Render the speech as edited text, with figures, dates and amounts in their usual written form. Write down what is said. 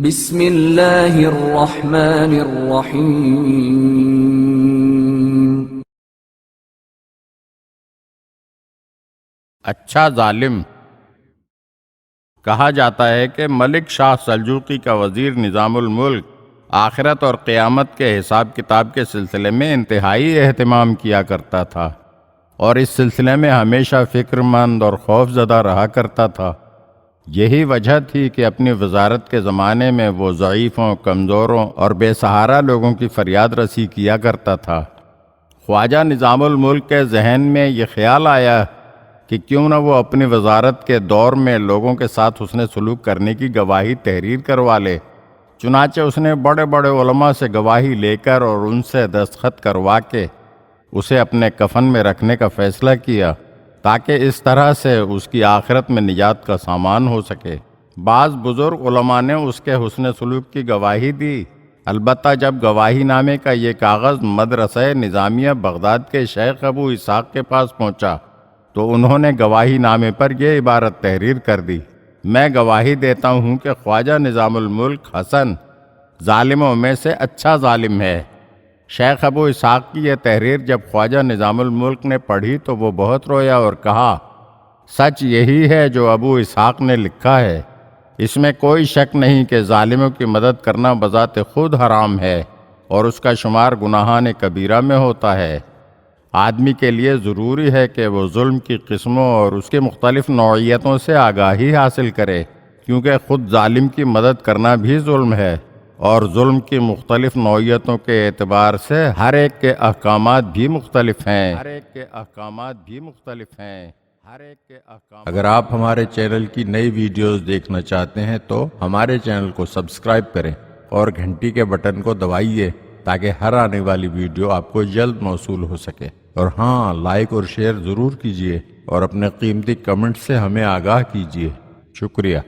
بسم اللہ الرحمن الرحیم۔ اچھا ظالم۔ کہا جاتا ہے کہ ملک شاہ سلجوقی کا وزیر نظام الملک آخرت اور قیامت کے حساب کتاب کے سلسلے میں انتہائی اہتمام کیا کرتا تھا، اور اس سلسلے میں ہمیشہ فکر مند اور خوف زدہ رہا کرتا تھا۔ یہی وجہ تھی کہ اپنی وزارت کے زمانے میں وہ ضعیفوں، کمزوروں اور بے سہارا لوگوں کی فریاد رسی کیا کرتا تھا۔ خواجہ نظام الملک کے ذہن میں یہ خیال آیا کہ کیوں نہ وہ اپنی وزارت کے دور میں لوگوں کے ساتھ حسن سلوک کرنے کی گواہی تحریر کروا لے۔ چنانچہ اس نے بڑے بڑے علماء سے گواہی لے کر اور ان سے دستخط کروا کے اسے اپنے کفن میں رکھنے کا فیصلہ کیا، تاکہ اس طرح سے اس کی آخرت میں نجات کا سامان ہو سکے۔ بعض بزرگ علماء نے اس کے حسن سلوک کی گواہی دی، البتہ جب گواہی نامے کا یہ کاغذ مدرسہ نظامیہ بغداد کے شیخ ابو اسحاق کے پاس پہنچا تو انہوں نے گواہی نامے پر یہ عبارت تحریر کر دی: میں گواہی دیتا ہوں کہ خواجہ نظام الملک حسن ظالموں میں سے اچھا ظالم ہے۔ شیخ ابو اسحاق کی یہ تحریر جب خواجہ نظام الملک نے پڑھی تو وہ بہت رویا اور کہا، سچ یہی ہے جو ابو اسحاق نے لکھا ہے، اس میں کوئی شک نہیں کہ ظالموں کی مدد کرنا بذات خود حرام ہے اور اس کا شمار گناہان کبیرہ میں ہوتا ہے۔ آدمی کے لیے ضروری ہے کہ وہ ظلم کی قسموں اور اس کے مختلف نوعیتوں سے آگاہی حاصل کرے، کیونکہ خود ظالم کی مدد کرنا بھی ظلم ہے، اور ظلم کی مختلف نوعیتوں کے اعتبار سے ہر ایک کے احکامات بھی مختلف ہیں۔ اگر آپ ہمارے چینل کی نئی ویڈیوز دیکھنا چاہتے ہیں تو ہمارے چینل کو سبسکرائب کریں اور گھنٹی کے بٹن کو دبائیے تاکہ ہر آنے والی ویڈیو آپ کو جلد موصول ہو سکے۔ اور ہاں، لائک اور شیئر ضرور کیجیے اور اپنے قیمتی کمنٹ سے ہمیں آگاہ کیجیے۔ شکریہ۔